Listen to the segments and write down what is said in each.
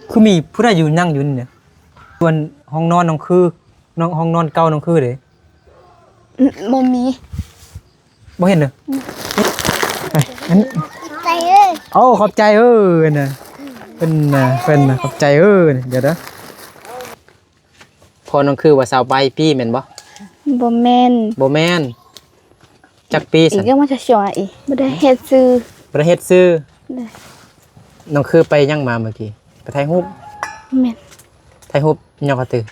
คือมีผู้ใดอยู่นั่งอยู่เนี่ยส่วนห้องนอนน้องคือน้องห้องนอนเก่าน้องคือเด้บ่มีบ่เห็นเด้อไปอันนี้ใจเอ้ยขอบใจน่ะเป็นขอบใจเดี๋ยวนะพอน้องคือว่าสาวใบพี่แม่นบ่บ่แม่นจักปีอีกก็มาจะสวยอีกบ่ได้เฮ็ดซื้อประเทศซื้อน้องคือไปยังมาเมื่อกี้ไปถ่ายรูปแม่นถ่ายรูปยอกระตือ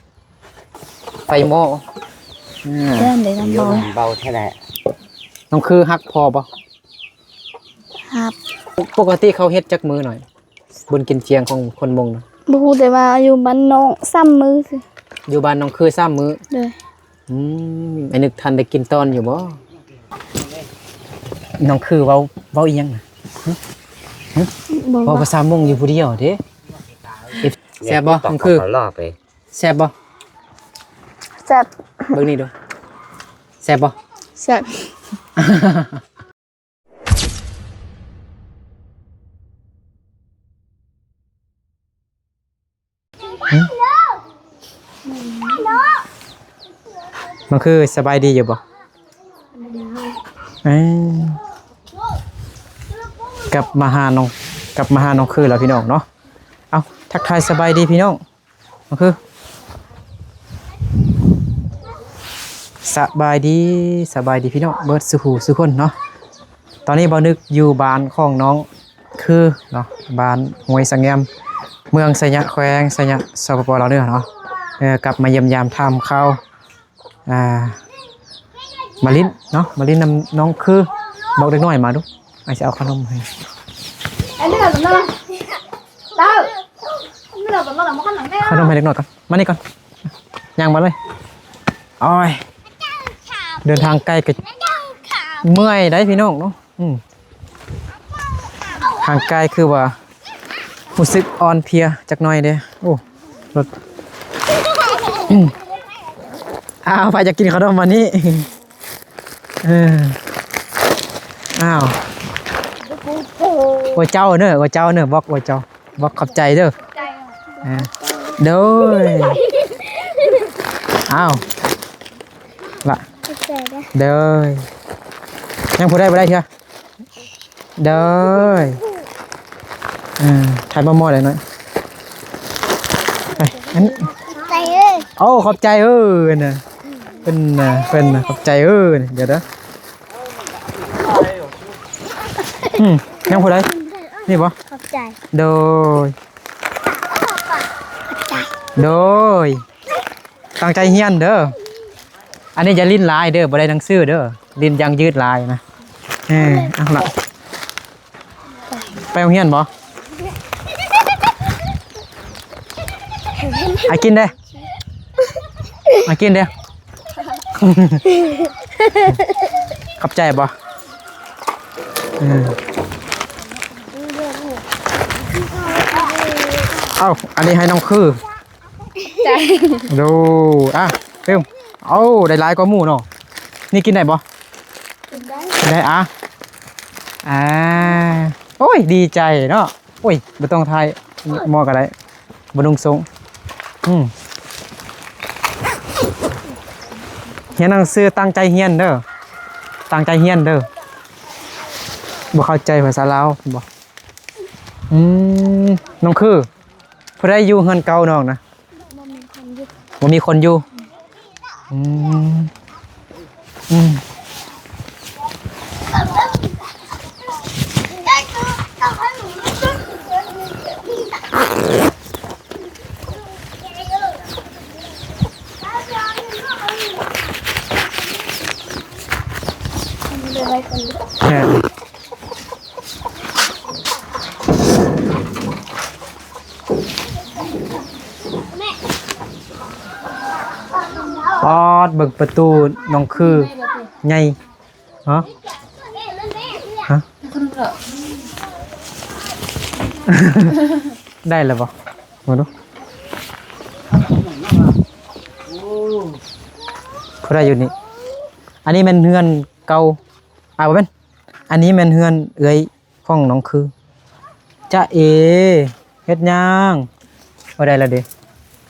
ไฟหม้อเริ่มได้น้ำเบาแท้แหละน้องคือฮักพอบ่ครับปกติเขาเฮ็ดจักมือหน่อยบนกินเจียงของคนมงนะบ่ฮู้แต่ว่าอยู่บ้านน้องซ้ำมือสิอยู่บ้านน้องคือ3มื้อเด้อไอ้นึกทันได้กินตอนอยู่บ่น้องคือเว้าอีหยังน่ะบ่ภาษามงอยู่ผู้เดียวเด้แซ่บบ่น้องคือล่อไปแซ่บบ่แซ่บเบิ่งนี่ดูแซ่บบ่แซ่บมันคือสบายดีอยู่บ่กลับมาหาน้องคือแล้วพี่น้องเนาะเอาทักทายสบายดีพี่น้องมันคือสบายดีพี่น้องเบิดสุคนเนาะตอนนี้บ่นึกอยู่บ้านของน้องคือเนาะบ้านห้วยสังแงมเมืองสยะแขวงสยะสปปลาวเด้อเนาะกลับมาเยี่ยมยามทำข้าวมาลิ้นเนาะมาลิ้นนำน้องคือบอกเด็กน้อยมาดูไอ้จะเอาขนมให้ขนมให้เด็กน้อยก่อนมานี่ก่อนย่างมาเลยอ้อยเดินทางไกลก็เมื่อยได้พี่น้องเนาะทางไกลคือว่ารู้สึกอ่อนเพลียจักหน่อยเด้โอ้รถไปจะกินขนมมานี่อ้าวว่าเจ้าเนอะบอกขอบใจเด้อเด้ออ้าวละเด้อยังพูดได้บ่ได้เชียวเด้อถ่ายมอเลยหน่อยไปอันนี้ใจเอ้ยขอบใจน่ะเป็นขอบใจเดี๋ยวนะยังพูดได้นี่บ่ขอบใจโดยตั้งใจเฮียนเด้ออันนี้จะลิ้นลายเด้อบ่ได้หนังสือเด้อลิ้นยังยืดลายนะเอาละไปโรงเรียนบ่กินเด้ขอบใจบ่อันนี้ให้น้องคือใจดูเพิ่มได้หลายกว่าหมู่เนาะนี่กินได้บ่ได้โอ้ยดีใจเนาะโอ้ยบ่ต้องทายหมอก็ได้บ่นุ่งทรงเฮียนหนังสือตั้งใจเฮียนเด้อบ่เข้าใจภาษาลาวบ่น้องคือผู้ใดอยู่เฮือนเก่าน้องนะบ่มีคนอยู่เบิกประตูน้องคือไงฮะได้แล้วบ่มาดูเขาได้อยู่นี่อันนี้มันเฮือนเก่าบ่เป็นอันนี้มันเฮือนของน้องคือจ้าเฮ็ดย่าง บ่ได้แล้วเด้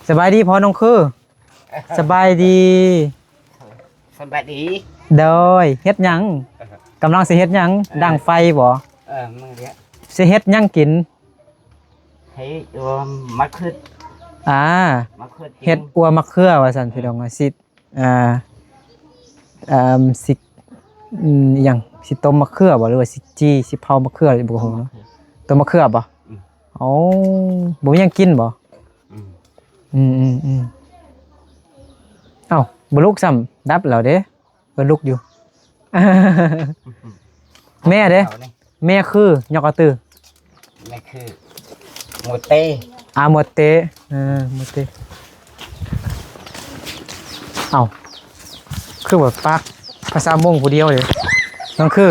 สบายดีพ่อน้องคือสบายดี สบายดี โดยเฮ็ดหยังกำลังสิเฮ็ดหยังดังไฟบ่ มึงเนี้ย สิเฮ็ดหยังกิน ให้มะเขือ อ่าม ะเขือ เฮ็ดอัวมะเขือว่าซั่นพี่น้องว่าสิอ่าสิอิหยังสิต้มมะเขือบ่หรือว่าสิจี้สิเผามะเขือบ่ฮู้เนาะต้มมะเขือบ่เอ้าบ่มีหยังกินบ่เอ้าบ่ลุกซ้ำดับแล้วเด้บ่ลุกอยู่ แม่เด้แม่คือยอกกระตือ นี่คือหมูเต้ หมดเตะหมดเตะเอ้าคือแบบปักภาษามงผู้เดียวเลยนั่นคือ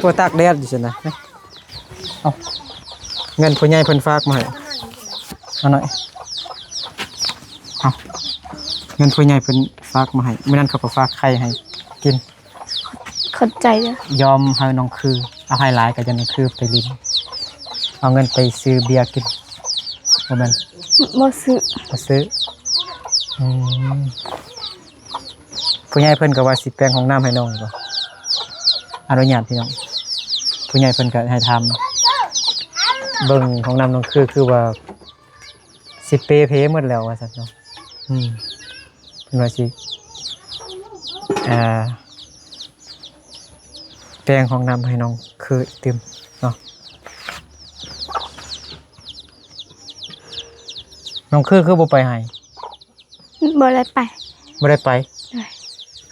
ตัวตากแดดอยู่สินะเอ้าเงินผู้ใหญ่เพิ่นฝากมาให้เอาหน่อยเอาเงินผู้ใหญ่เพิ่นฝากมาให้มื้อนั้นเขาก็ฝากไข่ให้กิน เข้าใจเด้อย อมให้น้องคือเอาให้หลายก็จะน้องคือไปลิ้นเอาเงินไปซื้อเบียร์กินบ่แม่น บ่ซื้อ มาซื้อผู้ใหญ่เพิ่นก็ว่าสิแปลงห้องน้ำให้น้องบ่อนุญาตพี่น้องผู้ใหญ่เพิ่นก็ให้ทำเบิ่งห้องน้ำน้องคือว่าสิเปเพหมดแล้วว่าซั่นเนาะเพิ่นว่าสิแปลงห้องน้ำให้น้องคือเต็มเนาะน้องคือบ่ไปให้ บ่ได้ไป บ่ได้ไป ได้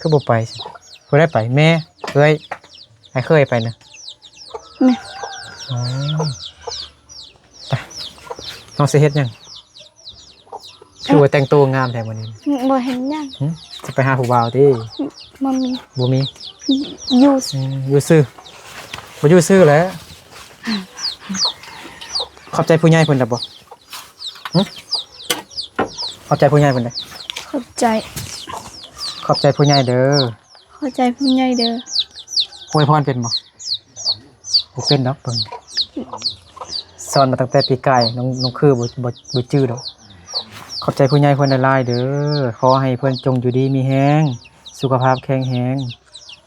คือบ่ไปสิบ่ได้ไปแม่เคยให้เคยไปนะ แม่ อ๋อไปน้องสิเฮ็ดหยังคือว่าแต่งตัวงามแท้มื้อนี้ บ่เห็นหยัง สิไปหาผู้บ่าวติ บ่มี บ่มี อยู่ อยู่ซื่อบ่อยู่ซื่อแหล้วขอบใจผู้ใหญ่เพิ่นล่ะบ่ขอบใจผู้ใหญ่เพิ่นเด้อ เข้าใจ ขอบใจผู้ใหญ่เด้อ เข้าใจผู้ใหญ่เด้อ อวยพรเป็นบ่บ่เป็นดอกเพิ่นสอนมาตั้งแต่ปีกายน้องคือบ่จื้อดอกขอบใจผู้ใหญ่เพิ่นหลายๆเด้อขอให้เพิ่นจงอยู่ดีมีแรงสุขภาพแข็งแรง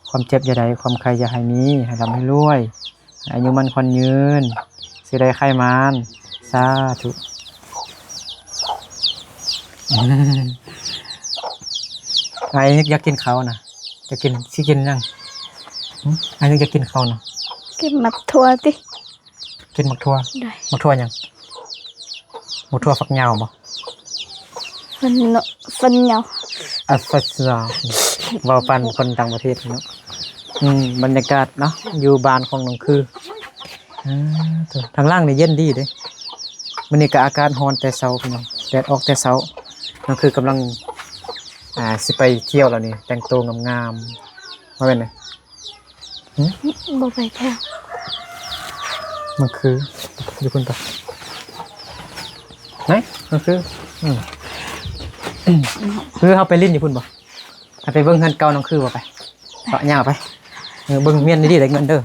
ความเจ็บอย่าได้ความไข้อย่าให้มีให้ร่ำให้รวยอายุมันคนยืนสิได้ไข้มานสาธุไอ้นึกอยากกินข้าวนะจะกินสิกินยังไอ้นึกอยากกินข้าวนะ เก็บมัดทั่วติ กินหมักทั่ว ได้ หมักทั่วยังหมักทั่วฝักยาวบ่ ฟันเหนียว อัสฟัสซาเว้าปันคนต่างประเทศเนาะบรรยากาศเนาะอยู่บ้านของน้องคือทางล่างนี่เย็นดีเด้มื้อนี้ก็อากาศร้อนแต่เช้าพี่น้องแดดออกแต่เช้านั่นคือกำลังสิไปเที่ยวแล้วนี่แต่งตัวงามๆว่าเป็นไง บ่ไปแท้ มันคืออยู่คุณปะไหนมันคือคือเขาไปลิ้นอยู่คุณปะไปเบิ้งเงินเก่าน้องคือบ่ไปเลาะย่างไปเบิ้งเมียนดีๆได้เงินเด้อ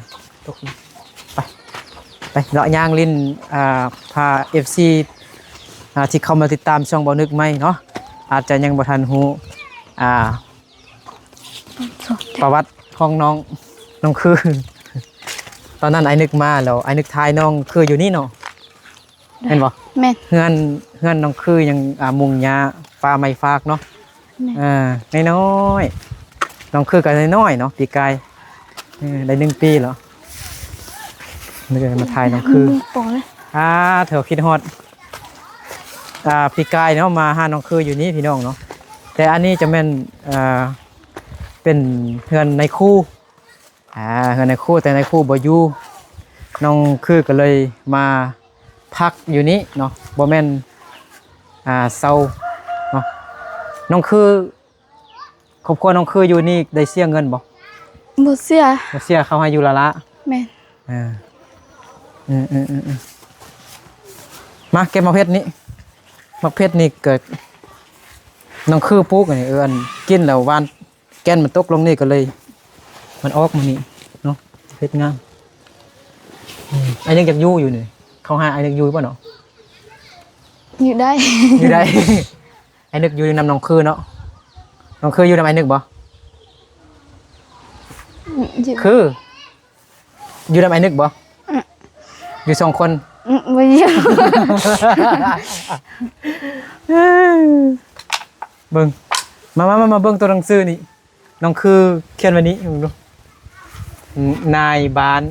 ไปเลาะย่างลิ้นพา FC ที่เข้ามาติดตามช่องบ่นึกไหมเนาะอาจจะยังบ่ทันฮู้ประวัติของน้องคือตอนนั้นไอ้นึกมาแล้วไอ้นึกทายน้องคืออยู่นี่เนาะเห็นบ่ แม่น เฮือนน้องคือยังมุงหญ้าฟ้าไม้ฟากเนาะน้อยๆน้องคือก็น้อยๆเนาะปีกายได้1 ปีแล้วนึกมาทายน้องคือ ปองเลย เถอะคิดฮอดปีกายเนาะมาหาน้องคืออยู่นี่พี่น้องเนาะแต่อันนี้จะแม่นเป็นเฮือนในคู่เฮือนในคู่แต่ในคู่บ่อยู่น้องคือก็เลยมาพักอยู่นี้เนาะบ่แม่นเซาเนาะน้องคือครอบครัวน้องคืออยู่นี่ได้เสียเงินบ่ บ่เสีย บ่เสียเขาให้อยู่ละ แม่น มาเก็บมะเพ็ดนี้มะเพ็ดนี่เกิดน้องคือปลูกอันนี้อันกินแล้วหวานแก่นมันตกลงนี่ก็เลยมันออกมานี่เนาะเพ็ดงามอันยังอยากอยู่นี่เขาให้อันยังอยู่ป่ะเนาะ อยู่ได้ อยู่ได้ ไอ้นึกอยู่นำน้องคือเนาะน้องคืออยู่นำไอ้นึกบ่ อยู่ คือ อยู่นำไอ้นึกบ่อยู่2 คน บ่อยู่ เบิ่งมาเบิ่งตัวหนังสือนี่น้องคือเขียนไว้นี้ดูนายบ้าน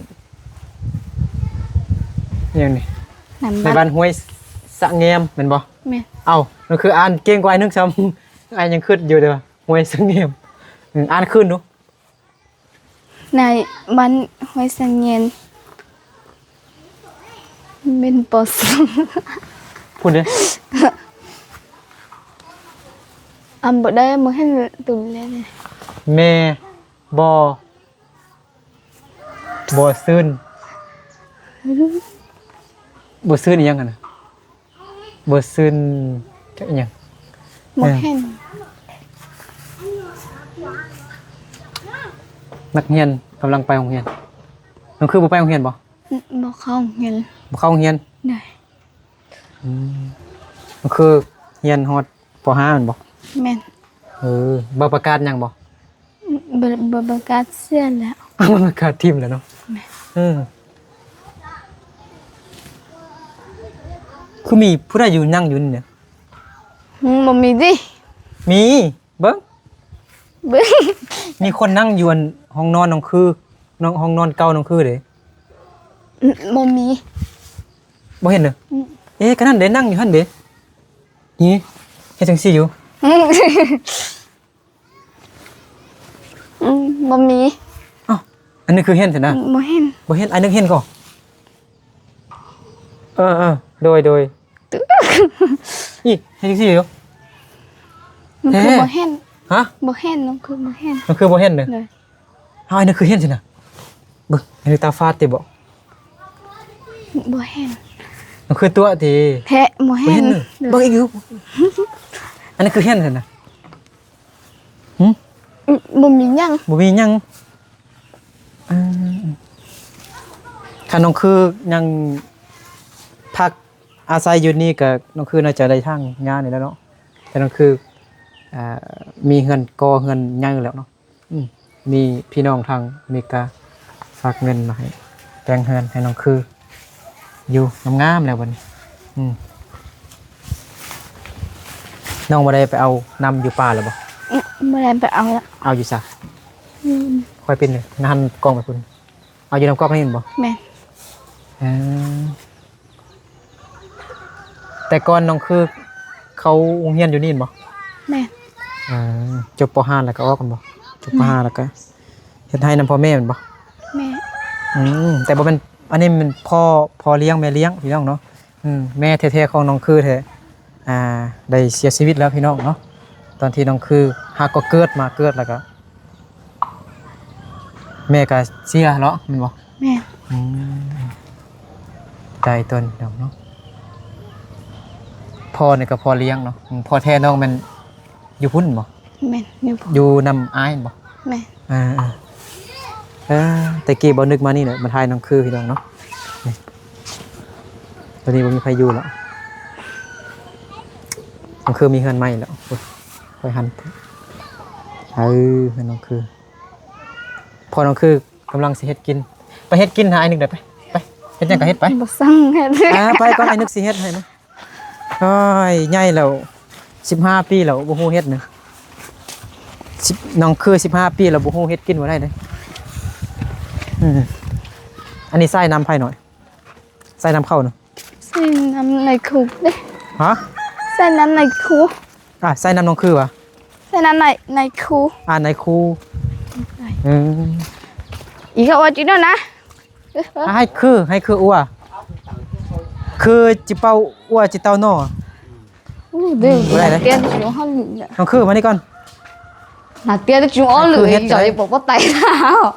อย่างนี้ นำ ในบ้านห้วยสะแงมแม่นบ่ แม่ เอ้านั่นคืออ่านเก่งกว่าไอ้นึกซ้ำ ไอ้ยังขึ้นอยู่เด้อห้วยสะแงมอ่านขึ้นดู ในบ้านห้วยสังเงียนเป็นปอส พูดเด้อ บ่ได้บ่เห็นตุ่นเลย แม่บ่ซื่นบ่ซื่นอีหยังกันน่ะบ่ซื่นจะอีหยัง บ่เห็น นักเรียนกำลังไปโรงเรียนน้องคือบ่ไปโรงเรียนบ่ บ่เข้าเงิน บ่เข้าโรงเรียน ได้ น้องคือเรียนฮอดป .5 แม่นบ่ แม่น บ่ประกาศหยังบ่ บ่ประกาศเสียแล้ว มันประกาศทิมแล้วเนาะคือมีผู้ใดอยู่นั่งอยู่นี่เนี่ย บ่มีดิ มีเบิ่ง เบิ่ง มีคนนั่งอยู่อันห้องนอนน้องคือน้องห้องนอนเก่าน้องคือเด้ บ่มี บ่เห็นเด้อก็นั่นเด้นั่งอยู่หั่นเด้นี่เฮ็ดจังซี่อยู่ บ่มี อ้าวอันนี้คือเห็นซั่นนะ บ่เห็น บ่เห็นอันนึงเห็นก่อโดยนี่เฮ็ดจังซี่อยู่ มันคือบ่เห็น ฮะ บ่เห็นมันคือบ่เห็น มันคือบ่เห็นเด้อ เลย อ้าวอันนี้คือเห็นซั่นน่ะเบิ่งอันนี้ตาฟาดติบ่ บ่เห็น มันคือตัวติ แท้บ่ บ่ เห็ เห็ น นเด้อเบิ่งอีกอยู่อันนี้คือเห็นซั่นน่ะ บ่มีหยัง บ่มีหยังถ้าน้องคือยังพักอาศัยอยู่นี่ก็น้องคือน่าจะได้ทางงานนี่แล้วเนาะแต่น้องคือมีเงินก่อเงินใหญ่แล้วเนาะมีพี่น้องทางอเมริกาฝากเงินมาให้แต่งเงินให้น้องคืออยู่งามๆแล้วบัดนี้น้องบ่ได้ไปเอานำอยู่ป่าหรือบ่ บ่ได้ไปเอาละ เอาอยู่ซะค่อยเป็นเลยงานกองไปพุ่นเอาอยู่นำกองนี่เห็นบ่ แม่น แต่ก่อนน้องคือเขาโรงเรียนอยู่นี่เห็นบ่ แม่น จบป .5 แล้วก็ออกกันบ่จบป .5 แล้วก็เฮ็ดให้นำพ่อแม่แม่นบ่ แม่ แต่บ่เป็นอันนี้มันพ่อเลี้ยงแม่เลี้ยงพี่น้องเนาะแม่แท้ๆของน้องคือแท้ได้เสียชีวิตแล้วพี่น้องเนาะตอนที่น้องคือหากก็เกิดแล้วก็แม่ก็เสียเนาะแม่นบ่ แม่น ใจตนเนาะพ่อนี่ก็พ่อเลี้ยงเนาะพ่อแท้น้องมันอยู่พุ่นบ่ แม่นอยู่บ่ อยู่นำอ้ายบ่ แม่น แต่กี้บ่นึกมานี่เนี่ยมันทายน้องคือพี่น้องเนาะนี่ตอนนี้บ่มีใครอยู่แล้วน้องคือมีเฮือนใหม่แล้วค่อยหันเฮือนน้องคือพอน้องคือกำลังสิเฮ็ดกินไปเฮ็ดกินหาไอ้นึกได้ไปเฮ็ดหยังก็เฮ็ดไป บ่สั่งเฮ็ด ไปก่อนไอ้นึกสิเฮ็ดให้นะโอ้ยใหญ่แล้ว15 ปีแล้วบ่ฮู้เฮ็ดนะน้องคือ15 ปีแล้วบ่ฮู้เฮ็ดกินบ่ได้เด้อันนี้ใส่น้ำไผหน่อยใส่น้ำเข้าเนาะ ใส่น้ำในคุกเด้ ฮะ ใส่น้ำในคู ใส่น้ำน้องคือวะ ใส่น้ำในคู ในครู อีกเอาจิโน่นะ ให้คืออัวคือจิเป้าอัวจิเต้าโน่ Đây, đây, đây. tiền chúng họ lử. น้องคือมานี่ก่อน Là tiền chúng họ lử hết rồi đấy. bỏ bắt tay nào.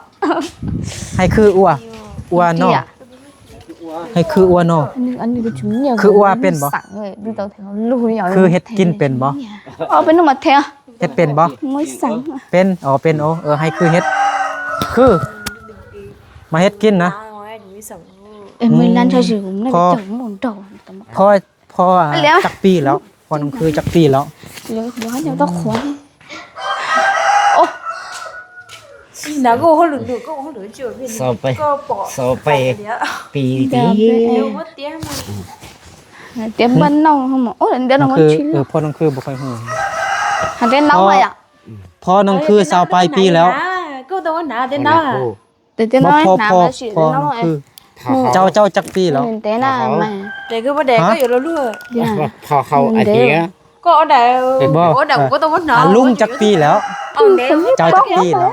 ให้คืออัวโน่ Kìa. ให้คืออัวโน่ Anh đừng có chúng nhiều. Khử oa bên bỏ. Sẵn rồi, đi tao thấy nó lùi nhỏ. คือเฮ็ดกินเป็นบ่ Bên nó mà theo. เฮ็ดเป็นบ่ Mới sẵn. เป็นเป็นให้คือเฮ็ดคือมาเฮ็ดกินนะ Em mới lăn cho sử dụng này Kho. chồng một đầu. พอ พ่อจักปีแล้วพ่อน้องคือจักปีแล้ว เดี๋ยวบอกให้เดี๋ยวต้องขวาน 哪个我轮流，个我轮就变 soไป 个宝 so ไปปีดี 留我爹嘛， เดี๋ยวบ้านน้องเขาบอกโอ้เดี๋ยวน้อง น้อง ก็ คือ ชิล พ่อน้องคือบ่ค่อยฮู้ หันเดี๋ยวน้องไปอ่ะ พ่อน้องคือ20ปลายปีแล้ว 个都我拿的 นะ 拿， เดี๋ยวน้องให้น้ำแล้วชิล พ่อ น้อง น้อง เอ้ คือเจ้าจักปีแล้ว เดี๋ยวน้ำมา 这个不得个有了路， พอเขาอันนี้ 个我得我得我都我 อ่ะ 拿， ลุงจักปีแล้ว 哦，你 เจ้าจักปีแล้ว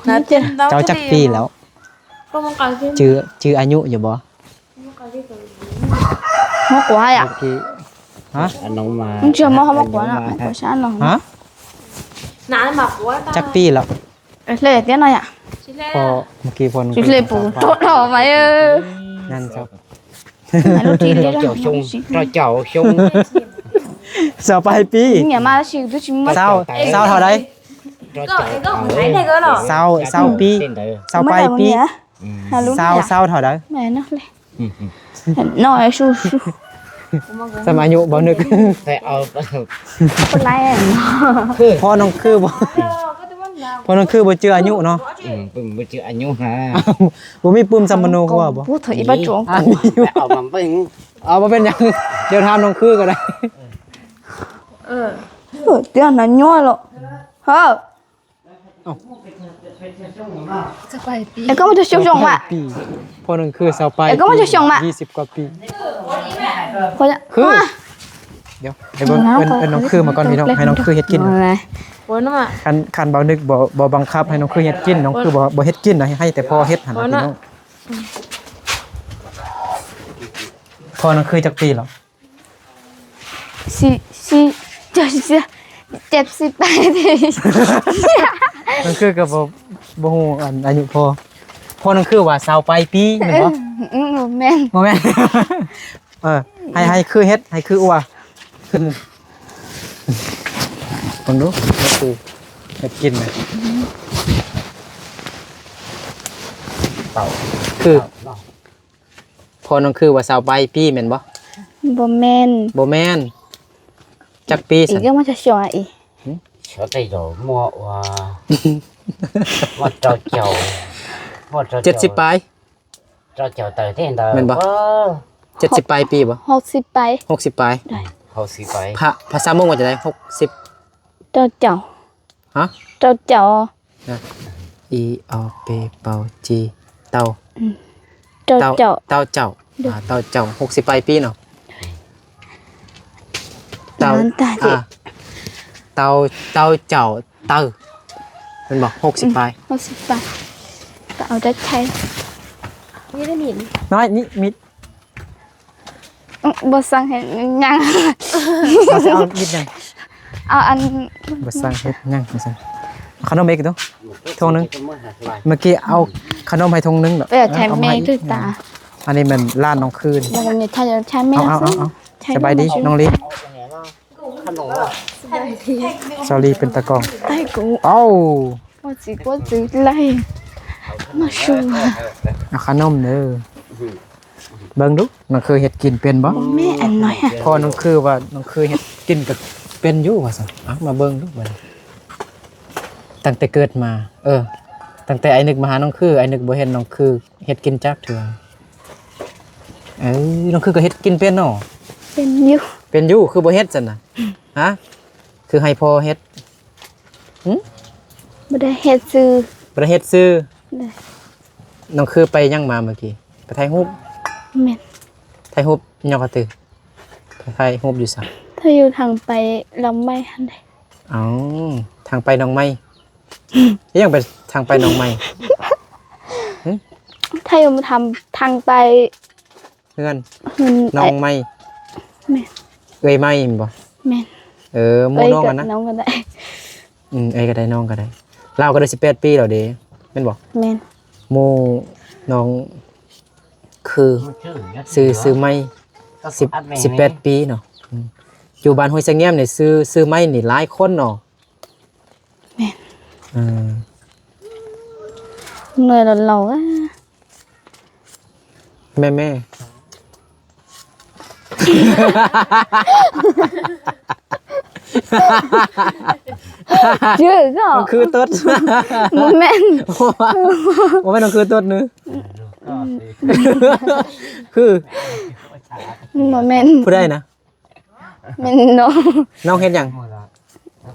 拿剪刀， เจ้าจักปีแล้ว 个我搞定， ชื่ออายุอยู่บ่ หัวกวายอ่ะ เมื่อกี้ฮะ อันน้องมา มึงเชื่อมั้ยเขาบอกว่าน่ะหัวช้างน้อง ฮะ 拿的嘛我 จักปีแล้ว เลยเดี๋ยวน้อยอ่ะ พอเมื่อกี้พ่อน้อง ชิลเลยปู่โตหน่อไหมนั่นครับ ไม่รู้ทีเดียว เจ้าชงเจ้าชง 20ปลายปี เนี่ยมาชิลดูชิมมา เศร้าเท่าใด 个个我买那个了， 20ปี20ปลายปีเศร้าเท่าใด แม่เนาะเลยน้อยชูชู สมัยอายุบ่นึก แต่เอา คนไรอ่ะ พ่อน้องคือบ่พ่อน้องคือบ่เจออายุเนาะ เป็นมือจืออายุฮะ บ่มีปุ่มสัมมโนว่าบ่ พูดถึงอีบ้าจวง อันนี้ เอามันเป็น เอามาเป็นหยังเดี๋ยวถามน้องคือก็ได้ เดี๋ยวนั้นย่อหรอเฮ้อไอ้ก็มันจะชงๆว่ะ ปีพ่อน้องคือ20ปลาย เอ้ยก็มันจะชงมา 20กว่าปี คนละ คือเดี๋ยวให้เบิ่งเอิ้นน้องคือมาก่อนพี่น้องให้น้องคือเฮ็ดกิน อะไร 我那么 คันเบานึกบ่บังคับให้น้องคือเฮ็ดกินน้องคือบ่เฮ็ดกินนะให้แต่พ่อเฮ็ดหั่นนะพี่น้องพ่อน้องคือจักปีแล้ว สี่70ไปดิ น้องคือก็บ่ฮู้อันอายุพ่อน้องคือว่า20ปลายปีแม่นบ่ แม่น บ่แม่น ให้คือเฮ็ดให้คืออัวขึ้นฟังดูก็คือเฮ็ดกินนะเต่าคือพอน้องคือว่า20ปลายปีแม่นบ่ บ่แม่น บ่แม่นจักปี อี ซั่ ก น ก็มันจะชงอ่ะอี เฉาใจโดมัวว่าว่าเจ้าว่าเจ้า 70ปลาย เจ้าเตยเท่นเตย 70ปลายปีบ่ 60ไป 60ปลาย เขาสิไป ภาษามงว่าจะได้60 เจ้า ฮะ เจ้า อีออเปเปาจีเตา เจ้า เตาเจ้าเตาเจ้า60ปลายปีเนาะ นั่นตาดิ เตาเจ้าเตาเป็นบอก60ปลาย 60ไปก็เอาได้ใช้ 你的米， น้อยนี่มิด บ่สั่งให้ยัง เราจะเอามิดยัง เอาอัน บ่สั่งเฮ็ดยังบ่สั่งขนมเอกดูทงนึงเมื่อกี้เอาขนมให้ทงนึงเนาะ ไปใช้แม่ด้วยตา อันนี้มันร้านน้องคืน แล้วมันถ้าจะใช้แม่ เอาสบายดีน้องลิ ขนม สอรี่เป็นตะกอง ไอ้กู เอ้า ว่าสิไล่มาชู เอาขนมเด้อเบิ่งดูน้องคือเฮ็ดกินเป็นบ่ แม่อันน้อยอ่ะ พอน้องคือว่าน้องคือเฮ็ดกินก็เป็นอยู่ว่าซั่นเอามาเบิ่งดูบัดนี้ตั้งแต่เกิดมา ตั้งแต่ไอ้นึกมาหาน้องคือไอ้นึกบ่เห็นน้องคือเฮ็ดกินจักเทื่อน้องคือก็เฮ็ดกินเป็นเนาะ เป็นอยู่ เป็นอยู่คือบ่เฮ็ดซั่นน่ะฮะคือให้พ่อเฮ็ด บ่ได้เฮ็ดซื้อ บ่ได้เฮ็ดซื้อ ได้ น้องคือไปยังมาเมื่อกี้ไปถ่ายรูป แม่น ถ่ายรูปยอกกระตือไปถ่ายรูปอยู่ซะ ถ้าอยู่ทางไปลำไม่ทันได้ อ๋อทางไปหนองไม้ยังไปทางไปหนองไม้ ถ้าอยู่ทำทางไป เพื่อน มัน หนองไม้ แม่น เอ้ยไม้แม่นบ่ แม่น หมู่น้องกันนะ น้องก็ได้ เอ้ยก็ได้น้องก็ได้เราก็ได้18ปีแล้วเด้แม่นบ่ แม่น หมู่น้องคือซื้อไม้18ปีเนาะอยู่บ้านห้วยสะแง้มนี่ซื้อไม้นี่หลายคนเนาะ แม่น อืม เหนื่อยแล้วเรา แม่แม่ chưa có มันคือต้น một men ว่าไม่ต้องคือต้นนึคือ một men ผู้ได้นะ men nó น้องเฮ็ดหยัง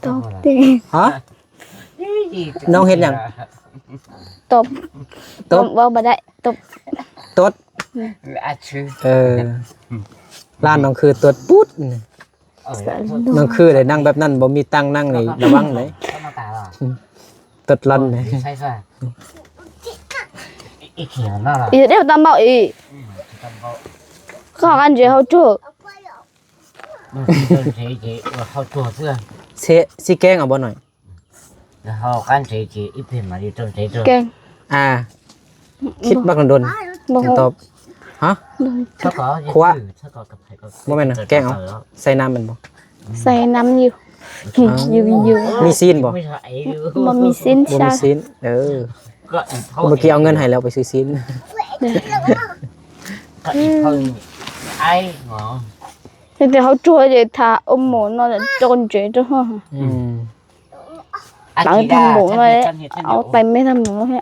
top thì ฮะ น้องเฮ็ดหยัง top Top. vào bà đại top ต้น อาชื่อ ร้านน้องคือต้นปุ๊ดน้องคือได้นั่งแบบนั้นบ่มีตังนั่งนี่ระวังเลย มาตาหรอ ต้นลันเลย ใช่ใช่อีเขียวน่ารัก ý đều tam bảo ý khó ăn gì hậu chủ เขาตัวเสื้อ สิแกงเอาบ่หน่อย แล้วเขากันเฉยๆอีเพียนมาดีจนเฉย kèn คิดบักโดน bông ตอบฮะ ๆถ้าก็ถ้าก็กับใครก็ บ่แม่นนะแกงเอาใส่น้ำมันบ่ xay năm nhiều nhiều nhiều มีซีนบ่ ไม่ใช่ mà mì xin บ่มี sao ซีนก็เขา เมื่อกี้เอาเงินให้แล้วไปซื้อซีน ก็อีกเขาไอ้หมอ thì hậu chủ thì thà ôm mổ nó là trôn chế cho hả อืม bạn thằng bụng rồi đấy áo tay mấy thằng bụng hết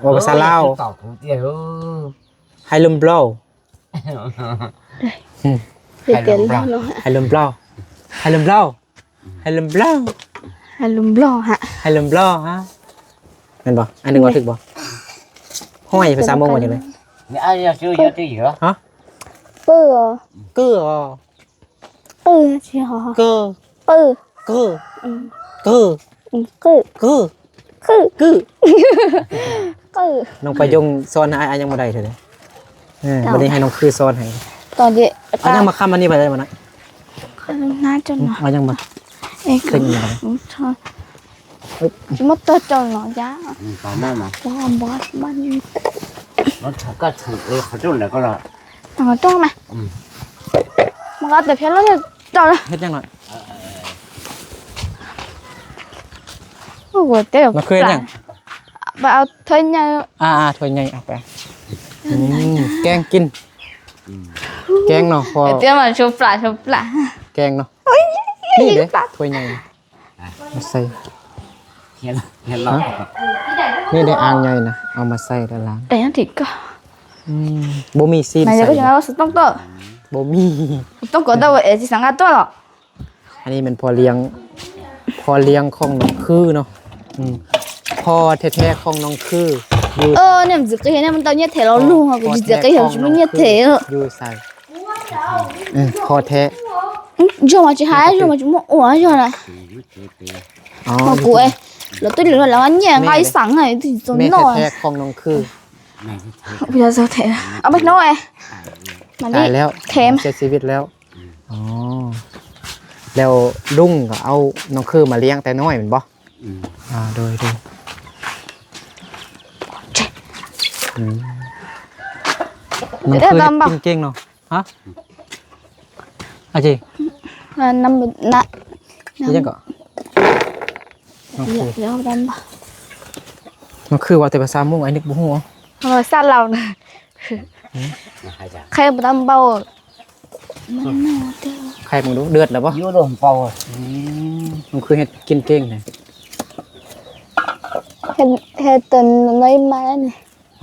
ว่าภาษาลาว เก่าถูเดียว ไฮลุมบลอ để tiền lo nó hả ไฮลุมบลอไฮลุมบลอไฮลุมบลอ hay lùm lo hả ไฮลุมบลอฮะแม่นบ่อันนึงว่าถึกบ่ห้อยภาษามงว่าจังได๋ นี่ไอ้ยังชื่อเยอะที่เหรอ bơ เก้อ bơ chị hả เก้อ bơ เก้อเก้อ cứ เก้อ cứ กึ cứ น้องประยงสอนให้อายยังบ่ได้เท่าใดวันนี้ให้น้องคือสอนให้ toàn vậy เอายังมาค้ำอันนี้ไปได้บ่นะ nát cho nó เอายังมา Ê, เต็งยังไง thôi mất tết cho nó giá ตอนนั้นนะ quá bớt bắn รถก็ถูกเลยเขาจุดแล้วก็รอ thằng to mà mà có tập nó cho nó เฮ็ดยังหน่อย ủa té nó khuyên nhỉ? vào thôi nha ถ้วยใหญ่เอาไปแกงกินแกงเนาะพอ té mà chụp lại แกงเนาะนี่เด้ถ้วยใหญ่มาใส่ เห็นหรอ นี่ได้อ่างใหญ่นะเอามาใส่ด้านล่าง để nó thịt cơ บ่มีซีน này ใส่ giờ có chuyện nào tông tơ บ่มี tông có đâu vậy chỉ sáng ăn to rồi อันนี้มันพอเลี้ยงของน้องคือเนาะพอแท้ๆของน้องคืออยู่ nem dự cái này mình tao nhất thể nó luôn hoặc chỉ dự cái hiểu chúng mình nhất thể อยู่ใส่พอแท้ cho mà chị hái cho mà chúng mua ủa cho này อ๋อ mà của em là tôi lừa là ăn nhẹ ngay sáng này thì giống แม่ nổi แท้ๆของน้องคือ bây giờ sao thể à bạch nói mà ตาย đi แล้ว thèm เสียชีวิตแล้วอ๋อแล้วลุงก็เอาน้องคือมาเลี้ยงแต่น้อยแม่นบ่โดยน้องคือเก่งๆเนาะฮะอาจี là năm nãy นี่ยังก็น้องคือ giờ năm น้องคือว่าแต่ภาษามุ่งไอ้นึกบ่ฮู้ rồi sát lầu này ใครจะ khay một năm bao ใครมึงดูเดือดแล้วบ่ ยุ่งลมเป่า น้องคือเฮ็ดกินเก่งนี่ hết tuần lấy má này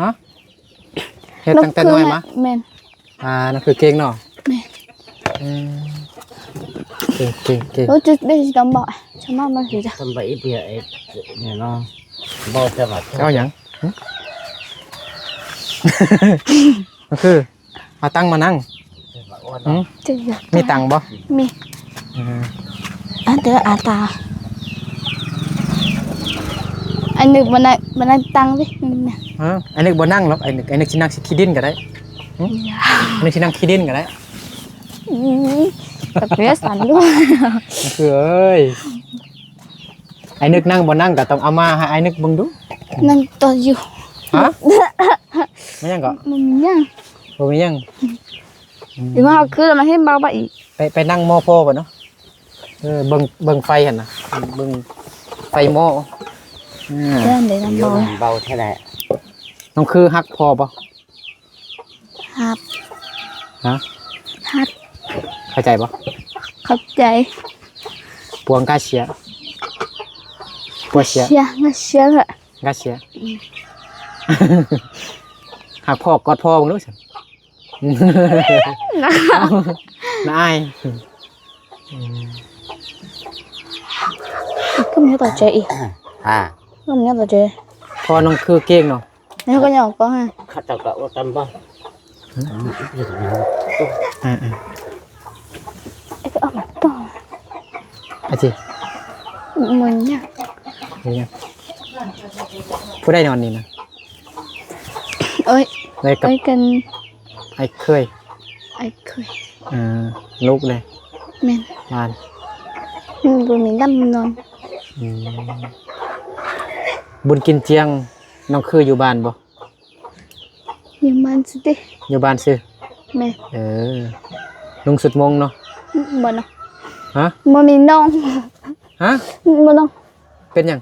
ฮะเฮ็ดตั้งแต่น้อยมา men น้องคือเก่งเนาะ men เก่ง rồi chứ đây chỉ tầm bọ cho má mà gì đó ทำไปอีเปียเนี่ยเนาะบอกจะแบบ เอาหยังน้องคือมาตั้งมานั่ง chứ giờ มีตังค์บ่ mi anh tới à ta anh được bên này tăng đi ไอ้นึกบ่นั่งหรอกไอ้นึกสินั่งสิขี้ดินก็ได้ไอ้นึกสินั่งขี้ดินก็ได้ tập vẽ sẵn luôn คือเอ้ยไอ้นึกนั่งบ่นั่งก็ต้องเอามาให้ไอ้นึกเบิ่งดู nên to nhiều ฮะไม่ยังก็ mình nhá บ่มียัง thì mà học cứ là mà hết bao bậy ไปนั่งหม้อโพบ่เนาะเบิ่งไฟหั่นน่ะเบิ่งไฟหม้อ lên để làm ยุ่ง bò เบาแค่ไหน น้องคือฮักพอบ่ ครับ ฮะ ฮัด เข้าใจปะ เข้าใจ ปวงกาเชียปัวเชีย เชียงาเชียร์อะ กาเชียหากพ่อกอดพ่อมึงรู้สิน่าอาย ก็มีต่อใจอีก à ก็มีต่อใจ พ่อน้องคือเก่งเนาะ นี่ก็ยังก็ฮะ khát tao cậu tâm bao อ่า ไอ้ก็เอามาต่อ อาจิ เหมือนเนี่ย นี่ยังผู้ได้นอนนี่นะ เอ้ย เลยกับ เอ้ยกัน ไอ้เคย ไอ้เคย ลูกเลย แม่น บ้าน มันบ่มีดำนอน อืมบุญกินเจียงน้องคืออยู่บ้านบ่ อยู่มันสิติ อยู่บ้านซื้อ แม่ ลุงสุดมงเนาะ บ่เนาะ ฮะ บ่มีน้อง ฮะ บ่น้อง เป็นหยัง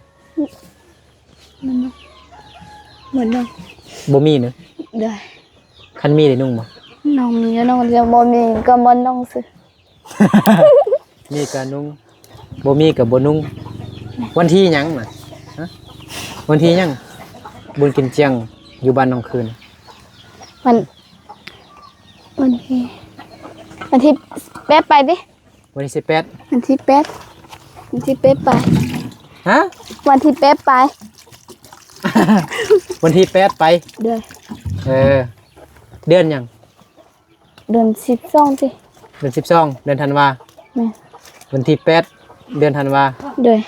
บ่น้อง บ่มีเนอะ เด้อ คันมีได้นุ่งบ่ น้องมีน้องเดียวบ่มีก็บ่น้องสิ มีก็นุ่งบ่มีก็บ่นุ่งวันที่หยังน่ะฮะวันที่หยังบุญกินเจียงอยู่บ้านน้องคืน วันที่แป๊บไปดิ วันที่18 วันที่แป๊บไป ฮะ วันที่แป๊บไป วันที่8ไป เดือน เดือนหยัง เดือน12สิ เดือน12เดือนธันวา แม่น วันที่8เดือนธันวา เดือน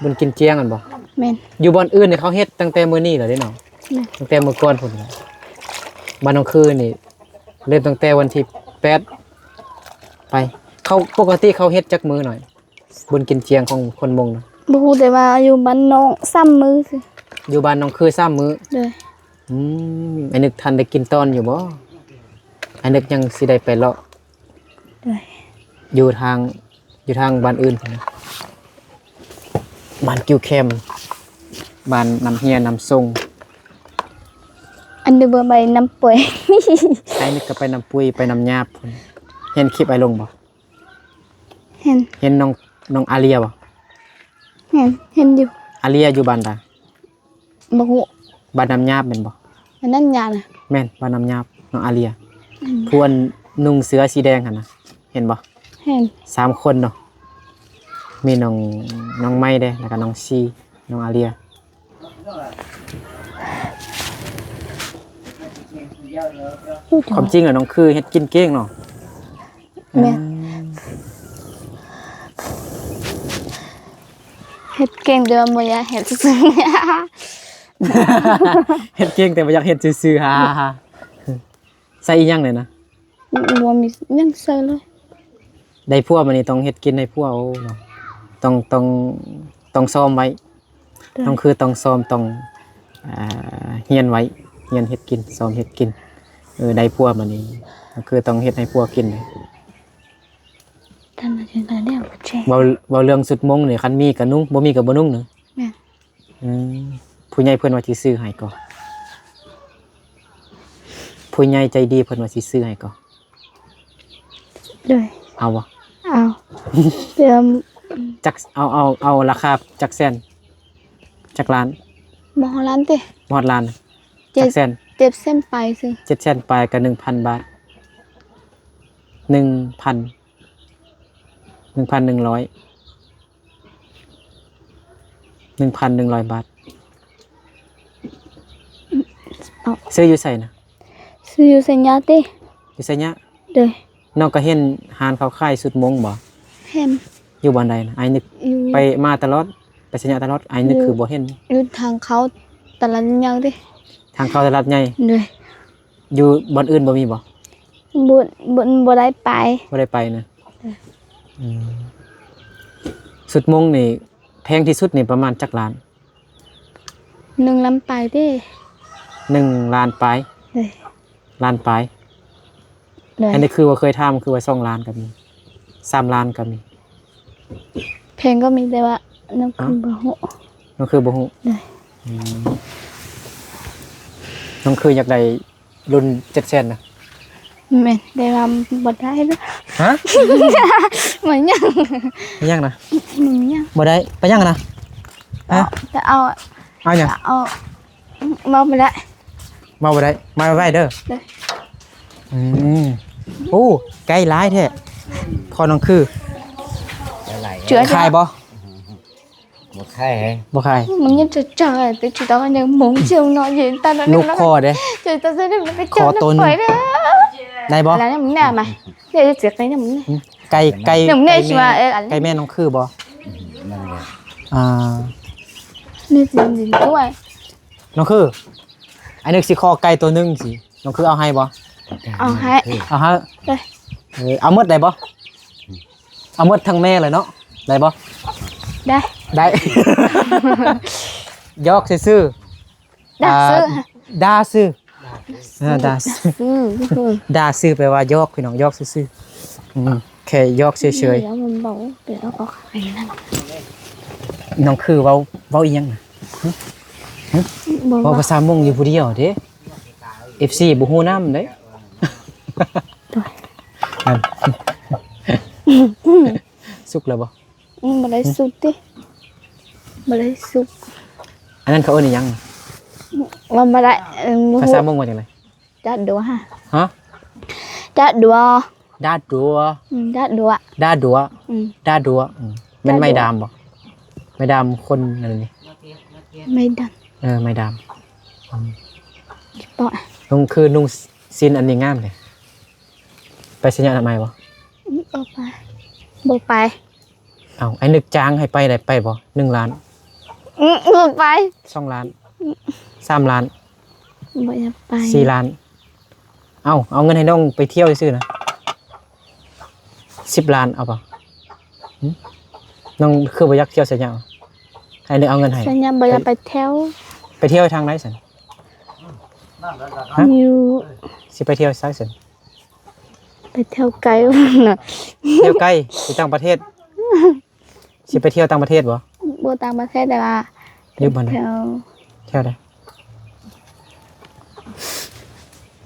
บุญกินเจียงกันบ่ แม่น อยู่บ่อนอื่นเนี่ยเขาเฮ็ดตั้งแต่มื้อนี้เหรอเด้เนาะ แม่น ตั้งแต่มื้อก่อนพุ่นน่ะบ้านน้องคืนนี่เริ่มตั้งแต่วันที่8ไปเขาปกติเขาเฮ็ดจักมื้อหน่อย บุญกินเจียงของคนมงน่ะ บ่ฮู้แต่ว่าอยู่บ้านน้อง3มื้อสิ อยู่บ้านน้องคือ3มื้อ เดือน ไอ้นึกทันได้กินตอนอยู่บ่ไอ้นึกยังสิได้ไปเลาะ เดือน อยู่ทางบ้านอื่นพุ่นน่ะบ้านกิ้วแคมบ้านน้ำเฮียน้ำทรง อันเดอร์เบอร์ใบน้ำป่วย ไอ้นึกก็ไปน้ำปุยไปน้ำยาบพุ่นเห็นคลิปไอ้ลงบ่ เห็น เห็นน้องอาเลียบ่ เห็นอยู่ อาเลียอยู่บ้านใด บ่ฮู้ บ้านน้ำยาบแม่นบ่ อันนั้นยาน่ะ แม่นบ้านน้ำยาบน้องอาเลียผู้อันนุ่งเสื้อสีแดงหั่นน่ะเห็นบ่ เห็น 3 คนเนาะมีน้องไม้เด้แล้วก็น้องซีน้องอาเลียความจริงอะน้องคือเฮ็ดกินเก่งเนาะ แม่นเฮ็ดเก่งเด้อบ่อยากเฮ็ดซื่อ เฮ็ดเก่งแต่บ่อยากเฮ็ดซื่อๆฮ่าๆใส่อีหยังเลยนะ ๆบ่มีหยังใส่เลย ได้พัวมันนี่ต้องเฮ็ดกินให้พัวโอ้เนาะต้องซ้อมไว้ต้องคือต้องซ้อมต้องเฮียนไว้เฮียนเฮ็ดกินซ้อมเฮ็ดกินได้พัวมันนี่ก็คือต้องเฮ็ดให้พัวกินเลย ท่านมาถึงกันแล้วบ่แจ้ง เว้าเรื่องสุดมงนี่คันมีก็นุ่งบ่มีก็บ่นุ่งเนาะ แม่น ผู้ใหญ่เพิ่นว่าสิซื้อให้ก่อนผู้ใหญ่ใจดีเพิ่นว่าสิซื้อให้ก่อน เด้อ เอาบ่ เอาเดี๋ยว จักเอาราคาจักแสนจักล้าน บ่ฮอดร้านติ บ่ฮอดล้านจักแสน เจ็บเส้นไปสิ 7 แสนปลายก็ 1,000 บาท 1,100 บาท เอา ซื้ออยู่ไสนะ ซื้ออยู่สัญญาติ อยู่ไสเนี่ย เด้อ น้องก็เห็นหานเขาขายสุดมงบ่ เห็น อยู่บ้านใดนะไอ้นึก อยู่ ไปมาตลอดไปสัญญาตลอดไอ้นึกคือบ่เห็น อยู่ทางเขาตลาดยังติ ทางเข้าตลาดใหญ่ เด้อ อยู่บ่อนอื่นบ่มีบ่ บ่ได้ไป บ่ได้ไปนะสุดมงนี่แพงที่สุดนี่ประมาณจักล้าน 1 ลำไปติ 1 ล้านปลาย เด้อ ล้านปลาย เด้อ อันนี้คือว่าเคยทำคือว่า2 ล้านก็มี3 ล้านก็มี เพลงก็มีแต่ว่าน้ำคือบ่ฮู้ น้องคือบ่ฮู้ เด้อ น้องคืออยากได้รุ่น7แสนนะ แม่ได้ว่าบ่ได้เด้อ ฮะ มันยัง ไปยังนะ มันยัง บ่ได้ไปยังนะฮะ แต่เอา เอาหยัง เอามาบ่ได้ มาบ่ได้มาไว้เด้อ ได้ อืมโอ้ไกลหลายแท้พอน้องคือ อะไร เจือ ขายบ่ หมดไข่ให้ บ่ขาย มันยังจะจ่ายแต่chỉ taoยังmuốn chiều nói gì tao nói ลูกคอเด้ trời tao sẽ được cái Kho chiều tôn. nó phải đó ได้บ่ là nó muốn nào mà để cho chuyện đấy nó muốn ไก่ไก่ nó muốn ไก่ này แม่ mà ảnh ไก่แม่น้องคือบ่ นั่นแหละ อ่า nên gì đúng rồi น้องคืออันนึกสิคอไก่ตัวหนึงสิน้องคือเอาให้บ่ hai เอาให้ đây เอาหมดได้บ่เอาหมดทั้งแม่เลยเนาะได้บ่ đây ได้ ยอกซื่อๆ đa sư ดาซื่อดาซื่อ sư ดาซื่อแปลว่ายอกพี่น้องยอกซื่อๆแค่ยอกเฉย đó mình bảo để nó có cái này ๆน้องคือเว้าอีหยังน่ะ bảo เว้าภาษามงอยู่ผู้เดียวเด้ FC บ่ฮู้นำเด้ สุกแล้วบ่ mà lấy sụt đi mà lấy sụt อันนั้นเขาเอิ้นอีหยัง mà lại ภาษามงว่าจังได đã đùa ha ฮะ đã đùa ดาดัว đã đùa ดาดัว ừ ดาดัวแม่นไม้ดามบ่ไม้ดามคนนั่นนี่ mày đằng ไม้ดาม bỏ นุ่งคือนุ่งซินอันนี้งามเลยไปสัญญาณทำไมบ่ bỏ bài bỏ bài เอ้าไอ้นึกจ้างให้ไปได้ไปบ่1 ล้าน bỏ bài 2 ล้าน3 ล้าน bỏ bài 4 ล้านเอาเงินให้น้องไปเที่ยวซื่อๆนะ10 ล้านเอาป่ะหึน้องคือบ่อยากเที่ยวสัญญาให้นึกเอาเงินให้ sao nhà bây giờ phải theo ไปเที่ยวทางไหนสัน nhiều สิไปเที่ยวไสสัน phải theo cái nè เที่ยวไกลไปต่างประเทศสิไปเที่ยวต่างประเทศบ่ bộ tăng mà thế là หรือบ่ได้ theo เที่ยวได้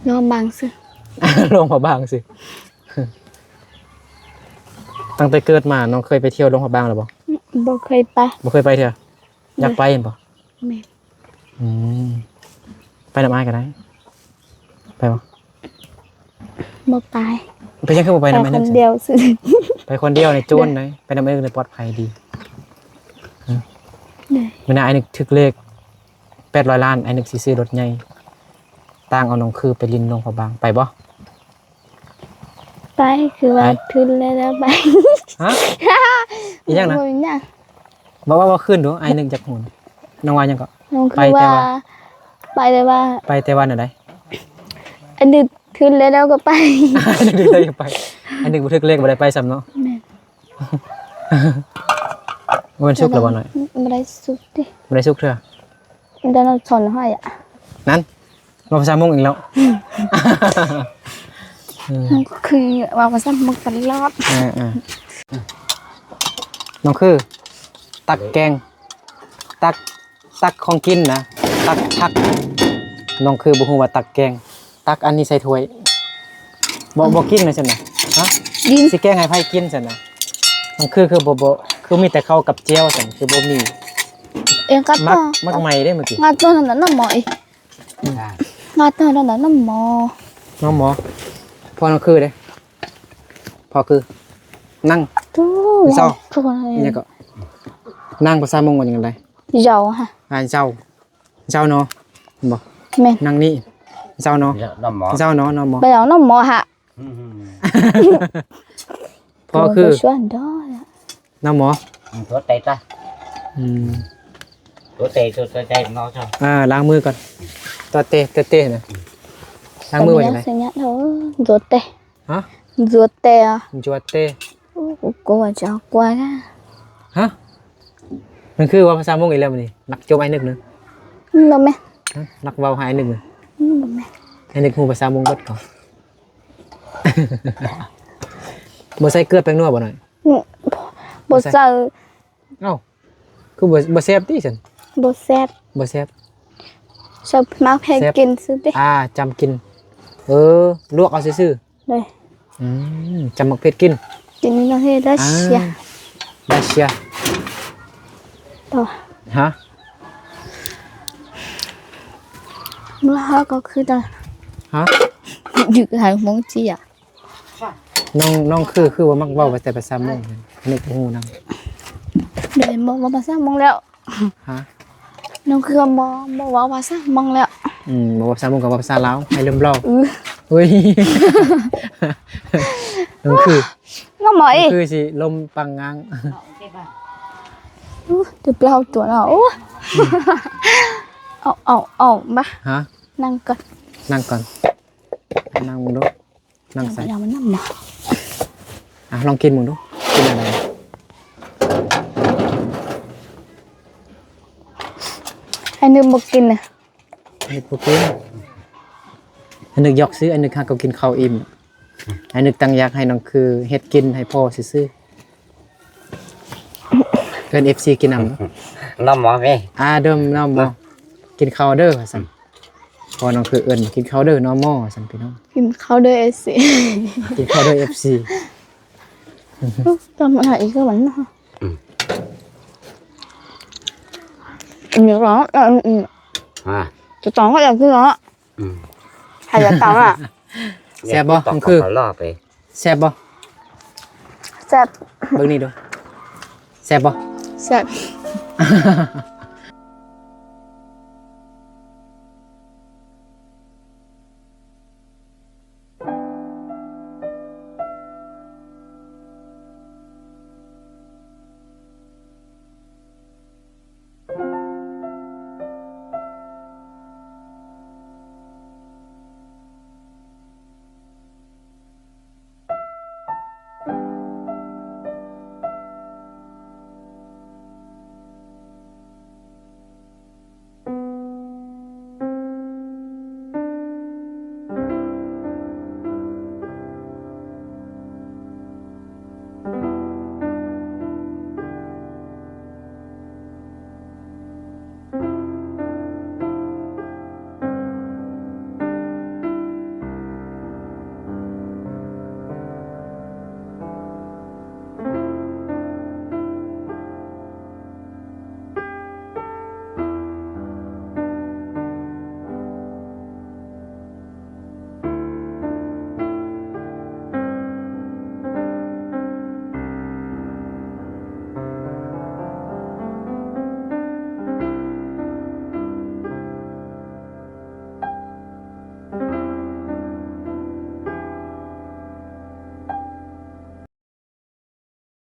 nó bằng sự ลงพระบางสิ ตั้งแต่เกิดมาน้องเคยไปเที่ยวลงพระบางหรือบ่ bộ khơi ba บ่เคยไปเถอะอยากไปเห็นบ่ mẹ อืมไปน้ำอ้ายก็ได้ ไปบ่ bộ bài ไปยังคือบ่ไป phải น้ำอ้ายนึก con สิ đeo sự ไปคนเดียวในจูนเลยไปน้ำอ้ายนึกเลยปลอดภัยดี đây มื้อหน้าอ้ายนึกถึกเลข800 ล้านอ้ายนึกสิซื้อรถใหญ่ต่างเอาน้องคือไปลินลงพระบางไปบ่ bàiคือว่าขึ้นเลยแล้วไป ฮะอีหยังนะ บ่เนี่ย ว่าขึ้นดูอ้ายนึกจักหุ่นน้องว่าหยังก็ น้อง ไป คือ แต่ ว่า ว่า ไปเลยว่า ไปแต่วันไหน อันนี้ขึ้นเลยแล้วก็ไป อันนึกเลยไปอันนึกบ่ถึกเลขบ่ได้ไปซ้ำเนาะ แม่ วันศุกร์แล้วบ่หน่อย ไม่ได้สุดดิ บ่ได้ศุกร์เด้อ เดี๋ยวเราชนให้อ่ะ นั้นมาภาษามงอีกแล้ว ก็คือว่าภาษามุกตลอด น้องคือ ตักแกง ตักของกินนะตักผักน้องคือบ่ฮู้ว่าตักแกง ตักอันนี้ใส่ถ้วยบ่กินเลยซั่นน่ะฮะ ยิน สิแกงให้ไผกินซั่นน่ะน้องคือบ่คือมีแต่ข้าวกับเจียวซั่นคือบ่มี เองก็ มั ต้ ก อง มักใหม่เด้เมื่อกี้ งาตัวนั้นน่ะหมอย ได้ งาตัวนั้นน่ะหมอ น้องหมอพอน้องคือเด้พอคือนั่ง ตู้ เศร้า ทุกคน นี่ก็นั่งภาษามงว่าจังได๋ เจ้าฮะ เจ้าเนาะบ่ แม่ นั่งนี่เจ้าเนาะ น้ำหมอ เจ้าเนาะน้องหมอ ไปเอาน้ำหมอฮะ พอคือ ช่วยได้ น้องหมอ ตัวเตะta อืม ตัวเตะnó sao ล้างมือก่อนตัวเตะนะล้างมือไว้ยังไง สัญญาเด้อรถเตะ ฮะ รถเตะ จวดเตะ กูว่าจะกว่านะ ฮะมันคือว่าภาษามงอีกแล้วมันนี่นักโจมไอ้นึกนึง บ่แม่ ฮะนักเว้าหายนึง บ่แม่ ไอ้นึกฮู้ภาษามงเบิดก่อน บ่ใส่เกลือแป้งนัวบ่หน่อย บ่ใส่ เอ้าคือบ่แซ่บติซั่น บ่แซ่บ บ่แซ่บ ชอบมากให้กินซื้อดิ จำกินลวกเอาซื่อ เลย จำมักเพชรกิน กินนี่เราเฮ็ดได้เชีย ได้เชีย ต่อ ฮะ เมื่อเขาก็คือตอน ฮะ อยู่หายมงจีอ่ะ น้องคือว่ามักเว้าไปแต่ภาษามงนึกบ่ฮู้นำ เดี๋ยวมองภาษามงแล้ว ฮะ น้องคือมองว่าภาษามงแล้ว บ่ว่าภาษามงกับว่าภาษาลาวให้เริ่มเล่า อือ เฮ้ย น้องคือ น้องหมอ น้ อี องคือสิลมปังงัง เดี๋ยวเปล่าตัวเนาะโอ้เอามา ฮะ นั่งก่อน นั่งก่อนนั่งมึงดูนั่งใส่ อย่ามันนั่งมา ลองกินมึงดูกินอะไร ให้นึกบ่กินน่ะ ไอ้พวกกินอันนึกยอกซื้ออันนึกหาก็กินข้าวอิ่มอันนึกตั้งอยากให้น้องคือเฮ็ดกินให้พ่อซื้อเกิน FC กินนำ น้ำหมอไหม เดิมน้องบ่กินข้าวเด้อว่าซั่นพอน้องคือเอิ้นกินข้าวเด้อน้องหม้อว่าซั่นพี่น้อง กินข้าวด้วยเอสิ กินข้าวเด้อ FC ตอนมันหายก็มันนะอย่างร้องจะต้องก็อย่างที่ร้องใครจะต้องอ่ะ แซ่บบ่น้องคือ ล่อไป แซ่บบ่ แซ่บ เบิ่งนี่ดูแซ่บบ่ แซ่บ